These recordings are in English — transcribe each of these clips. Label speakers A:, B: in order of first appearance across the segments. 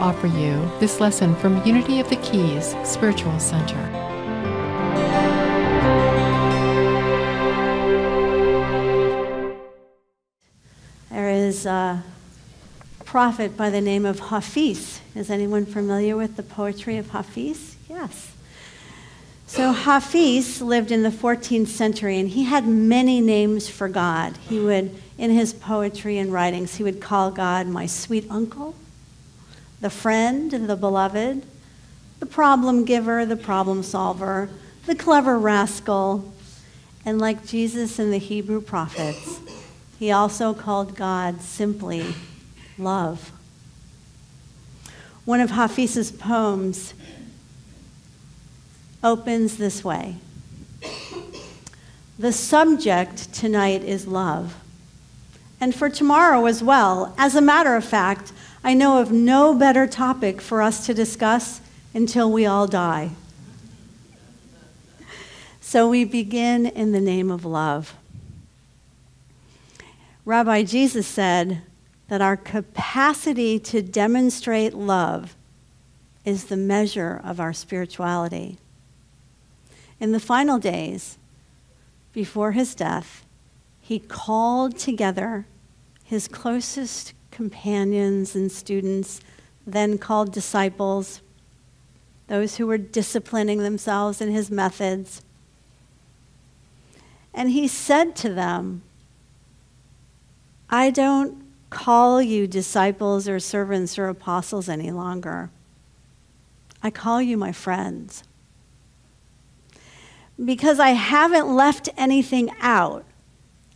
A: offer you this lesson from Unity of the Keys Spiritual Center.
B: There is a prophet by the name of Hafiz. Is anyone familiar with the poetry of Hafiz? Yes. So Hafiz lived in the 14th century, and he had many names for God. He would, in his poetry and writings, he would call God my sweet uncle, the friend, the beloved, the problem giver, the problem solver, the clever rascal, and like Jesus and the Hebrew prophets, he also called God simply love. One of Hafiz's poems opens this way. The subject tonight is love, and for tomorrow as well. As a matter of fact, I know of no better topic for us to discuss until we all die. So we begin in the name of love. Rabbi Jesus said that our capacity to demonstrate love is the measure of our spirituality. In the final days, before his death, he called together his closest companions and students, then called disciples, those who were disciplining themselves in his methods. And he said to them, I don't call you disciples or servants or apostles any longer. I call you my friends. Because I haven't left anything out.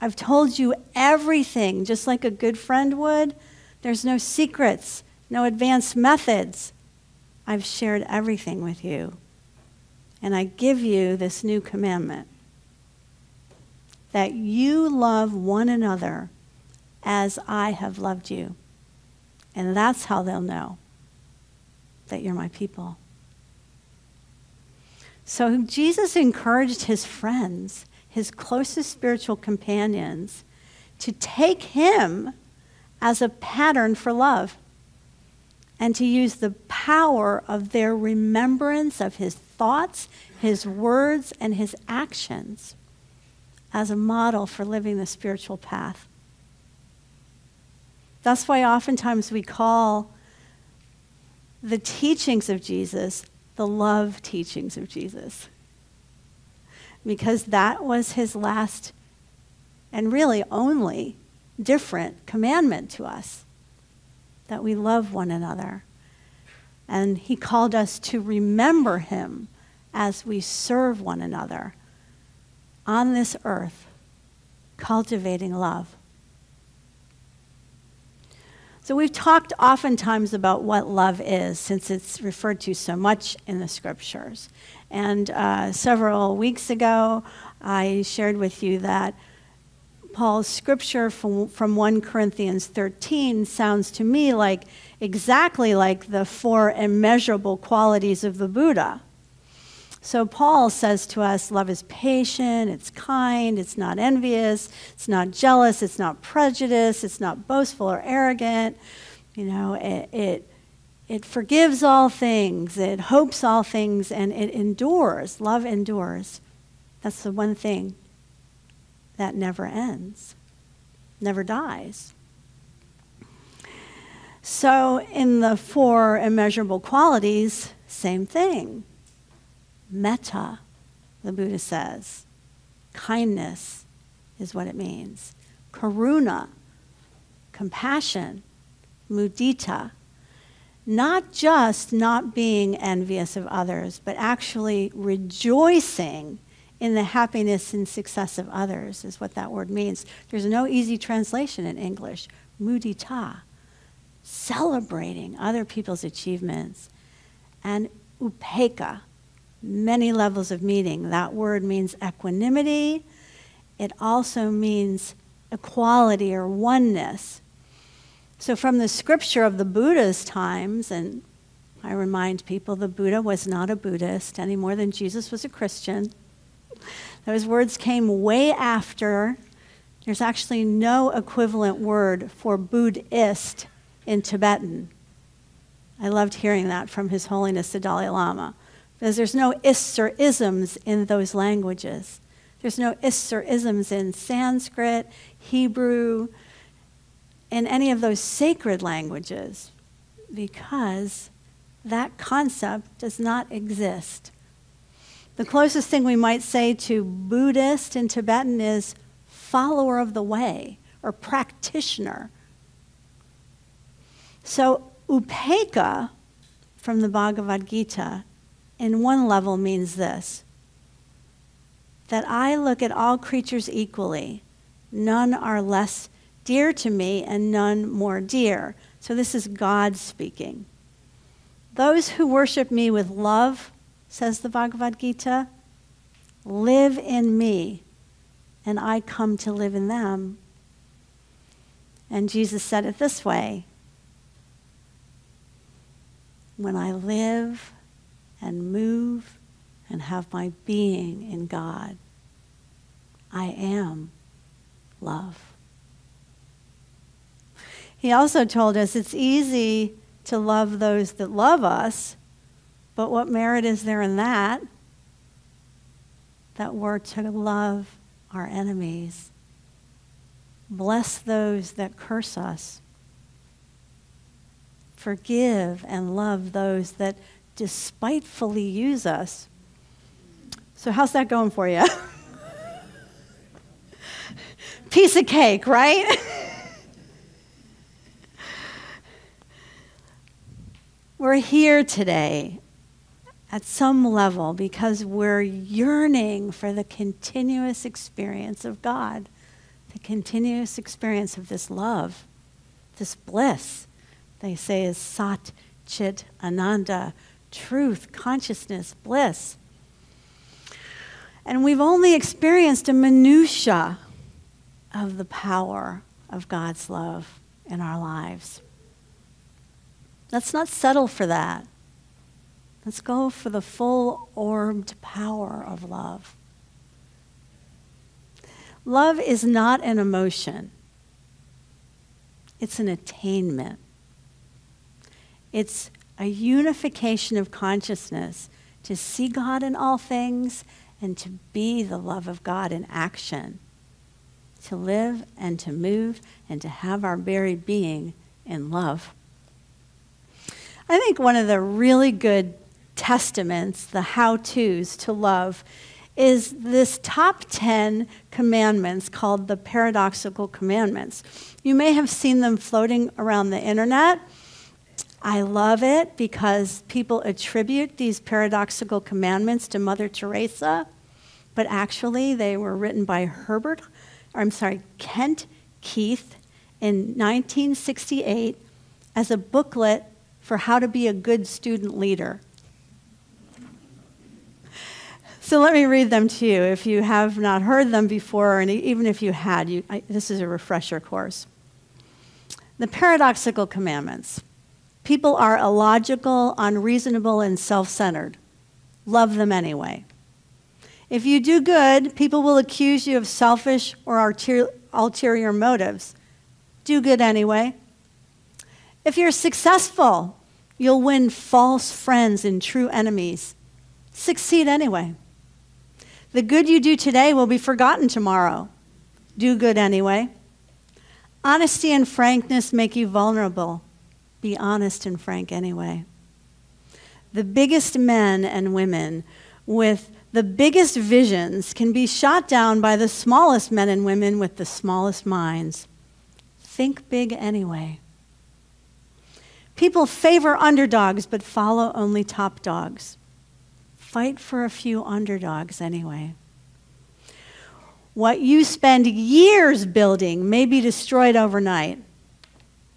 B: I've told you everything, just like a good friend would. There's no secrets, no advanced methods. I've shared everything with you. And I give you this new commandment, that you love one another as I have loved you. And that's how they'll know that you're my people. So Jesus encouraged his friends, his closest spiritual companions, to take him as a pattern for love and to use the power of their remembrance of his thoughts, his words, and his actions as a model for living the spiritual path. That's why oftentimes we call the teachings of Jesus the love teachings of Jesus, because that was his last and really only different commandment to us, that we love one another. And he called us to remember him as we serve one another on this earth, cultivating love. So we've talked oftentimes about what love is, since it's referred to so much in the scriptures. And several weeks ago, I shared with you that Paul's scripture from 1 Corinthians 13 sounds to me like exactly like the 4 immeasurable qualities of the Buddha. So Paul says to us, love is patient, it's kind, it's not envious, it's not jealous, it's not prejudiced, it's not boastful or arrogant. You know, it forgives all things, it hopes all things, and it endures. Love endures. That's the one thing that never ends, never dies. So in the 4 immeasurable qualities, same thing. Metta, the Buddha says. Kindness is what it means. Karuna, compassion. Mudita, not just not being envious of others, but actually rejoicing in the happiness and success of others is what that word means. There's no easy translation in English. Mudita, celebrating other people's achievements. And upekkha, many levels of meaning. That word means equanimity. It also means equality or oneness. So from the scripture of the Buddha's times, and I remind people the Buddha was not a Buddhist any more than Jesus was a Christian. Those words came way after. There's actually no equivalent word for Buddhist in Tibetan. I loved hearing that from His Holiness the Dalai Lama, because there's no ists or isms in those languages. There's no ists or isms in Sanskrit, Hebrew, in any of those sacred languages, because that concept does not exist. The closest thing we might say to Buddhist in Tibetan is follower of the way or practitioner. So upekkha from the Bhagavad Gita in one level means this, that I look at all creatures equally. None are less dear to me and none more dear. So this is God speaking. Those who worship me with love, says the Bhagavad Gita, live in me, and I come to live in them. And Jesus said it this way, when I live and move and have my being in God, I am love. He also told us it's easy to love those that love us, but what merit is there in that? That we're to love our enemies. Bless those that curse us. Forgive and love those that despitefully use us. So how's that going for you? Piece of cake, right? We're here today at some level because we're yearning for the continuous experience of God, the continuous experience of this love, this bliss. They say is Sat, Chit, Ananda, truth, consciousness, bliss. And we've only experienced a minutia of the power of God's love in our lives. Let's not settle for that. Let's go for the full-orbed power of love. Love is not an emotion. It's an attainment. It's a unification of consciousness to see God in all things and to be the love of God in action, to live and to move and to have our very being in love. I think one of the really good testaments, the how-tos to love, is this top 10 commandments called the Paradoxical Commandments. You may have seen them floating around the internet. I love it because people attribute these paradoxical commandments to Mother Teresa, but actually they were written by Kent Keith in 1968 as a booklet for how to be a good student leader. So let me read them to you if you have not heard them before, and even if you had, this is a refresher course. The Paradoxical Commandments. People are illogical, unreasonable, and self-centered. Love them anyway. If you do good, people will accuse you of selfish or ulterior motives. Do good anyway. If you're successful, you'll win false friends and true enemies. Succeed anyway. The good you do today will be forgotten tomorrow. Do good anyway. Honesty and frankness make you vulnerable. Be honest and frank anyway. The biggest men and women with the biggest visions can be shot down by the smallest men and women with the smallest minds. Think big anyway. People favor underdogs but follow only top dogs. Fight for a few underdogs anyway. What you spend years building may be destroyed overnight.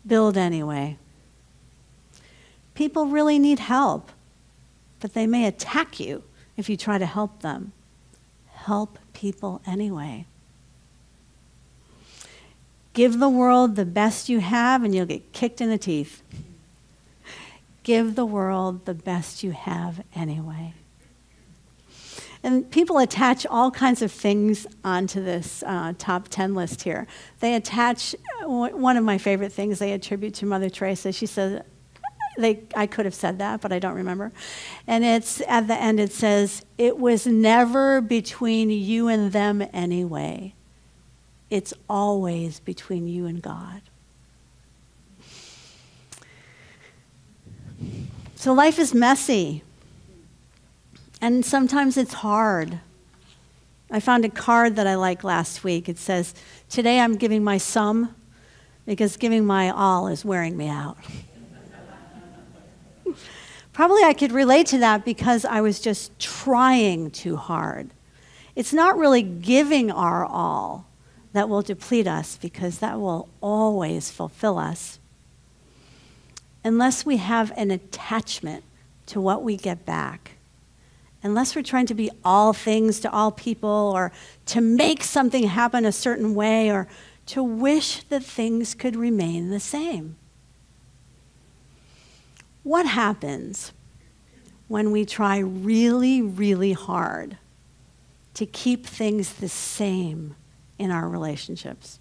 B: Build anyway. People really need help, but they may attack you if you try to help them. Help people anyway. Give the world the best you have and you'll get kicked in the teeth. Give the world the best you have anyway. And people attach all kinds of things onto this top 10 list here. They attach, one of my favorite things they attribute to Mother Teresa, she says, I could have said that, but I don't remember. And it's at the end it says, it was never between you and them anyway. It's always between you and God. So life is messy. And sometimes it's hard. I found a card that I liked last week. It says, today I'm giving my some because giving my all is wearing me out. Probably I could relate to that because I was just trying too hard. It's not really giving our all that will deplete us, because that will always fulfill us. Unless we have an attachment to what we get back. Unless we're trying to be all things to all people, or to make something happen a certain way, or to wish that things could remain the same. What happens when we try really, really hard to keep things the same in our relationships?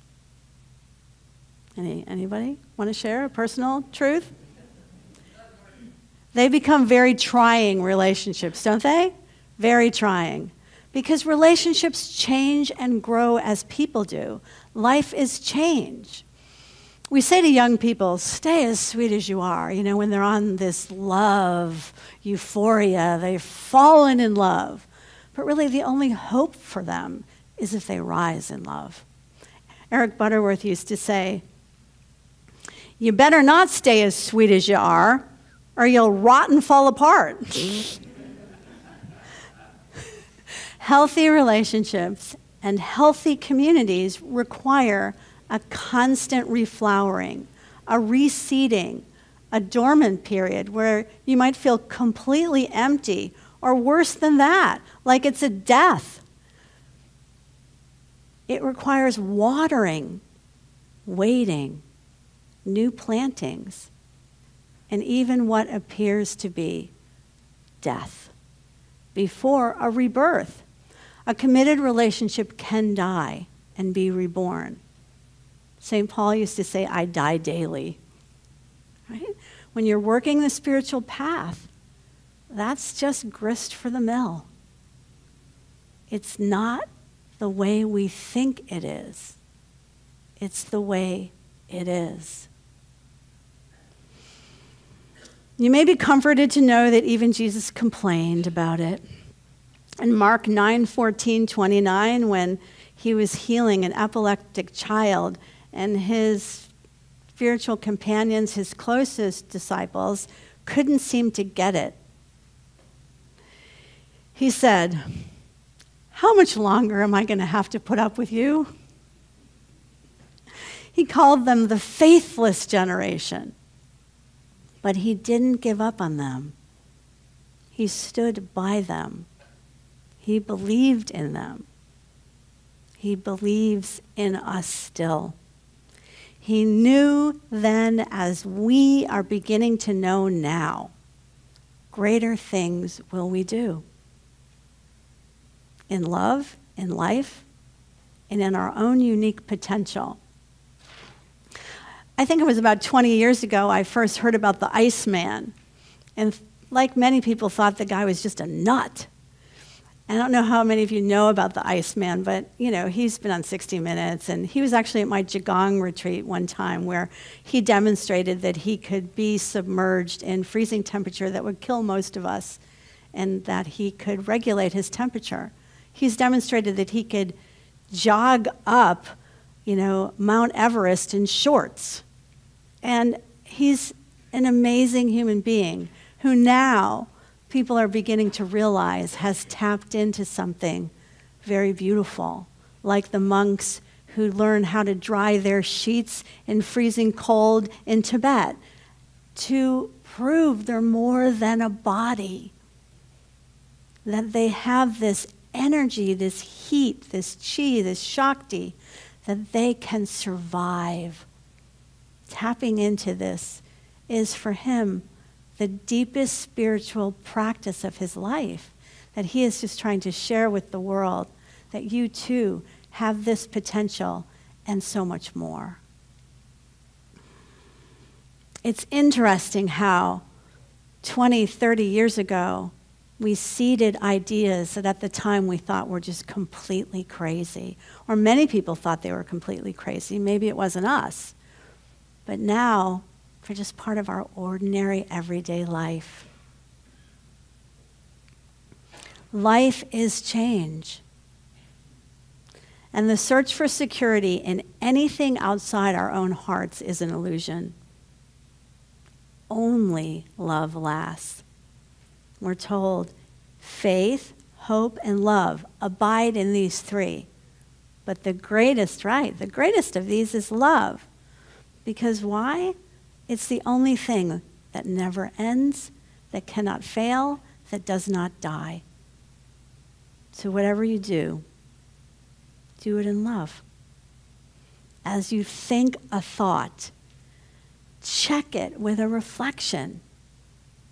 B: Anybody want to share a personal truth? They become very trying relationships, don't they? Very trying. Because relationships change and grow as people do. Life is change. We say to young people, stay as sweet as you are. You know, when they're on this love euphoria, they've fallen in love. But really the only hope for them is if they rise in love. Eric Butterworth used to say, you better not stay as sweet as you are, or you'll rot and fall apart. Healthy relationships and healthy communities require a constant reflowering, a reseeding, a dormant period where you might feel completely empty, or worse than that, like it's a death. It requires watering, waiting, new plantings, and even what appears to be death before a rebirth. A committed relationship can die and be reborn. St. Paul used to say, I die daily. Right? When you're working the spiritual path, that's just grist for the mill. It's not the way we think it is. It's the way it is. You may be comforted to know that even Jesus complained about it. In Mark 9:14-29, when he was healing an epileptic child, and his spiritual companions, his closest disciples, couldn't seem to get it. He said, how much longer am I going to have to put up with you? He called them the faithless generation. But he didn't give up on them. He stood by them. He believed in them. He believes in us still. He knew then, as we are beginning to know now, greater things will we do. In love, in life, and in our own unique potential. I think it was about 20 years ago I first heard about the Iceman. And like many people, thought the guy was just a nut. I don't know how many of you know about the Iceman, but you know, he's been on 60 Minutes, and he was actually at my Qigong retreat one time where he demonstrated that he could be submerged in freezing temperature that would kill most of us, and that he could regulate his temperature. He's demonstrated that he could jog up, you know, Mount Everest in shorts. And he's an amazing human being who now people are beginning to realize has tapped into something very beautiful, like the monks who learn how to dry their sheets in freezing cold in Tibet to prove they're more than a body, that they have this energy, this heat, this chi, this shakti, that they can survive. Tapping into this is for him the deepest spiritual practice of his life, that he is just trying to share with the world that you too have this potential and so much more. It's interesting how 20, 30 years ago, we seeded ideas that at the time we thought were just completely crazy. Or many people thought they were completely crazy. Maybe it wasn't us. But now, they're just part of our ordinary, everyday life. Life is change. And the search for security in anything outside our own hearts is an illusion. Only love lasts. We're told faith, hope, and love abide in these three. But the greatest, the greatest of these is love. Because why? It's the only thing that never ends, that cannot fail, that does not die. So whatever you do it in love. As you think a thought, check it with a reflection.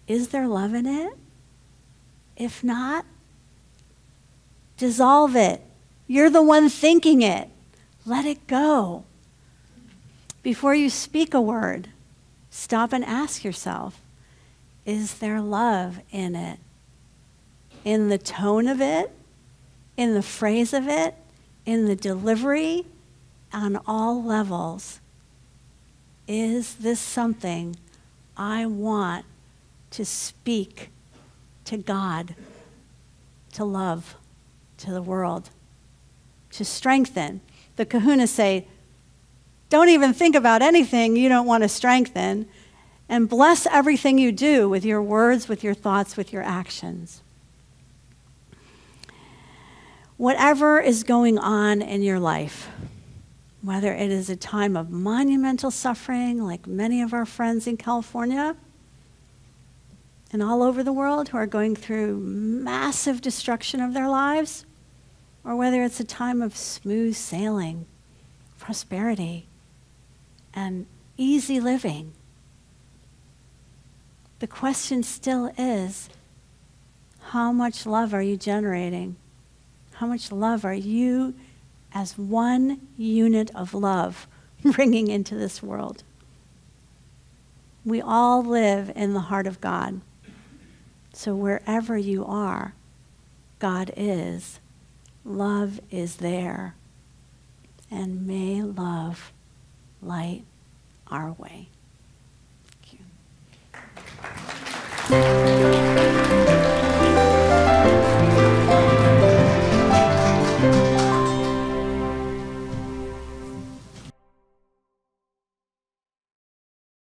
B: Is there love in it? If not, dissolve it. You're the one thinking it. Let it go. Before you speak a word, stop and ask yourself, is there love in it? In the tone of it? In the phrase of it? In the delivery? On all levels. Is this something I want to speak to God, to love, to the world, to strengthen? The kahunas say, don't even think about anything you don't want to strengthen, and bless everything you do with your words, with your thoughts, with your actions. Whatever is going on in your life, whether it is a time of monumental suffering, like many of our friends in California and all over the world who are going through massive destruction of their lives, or whether it's a time of smooth sailing, prosperity, and easy living, the question still is, how much love are you generating? How much love are you, as one unit of love, bringing into this world? We all live in the heart of God. So wherever you are, God is. Love is there. And may love light our way. Thank you.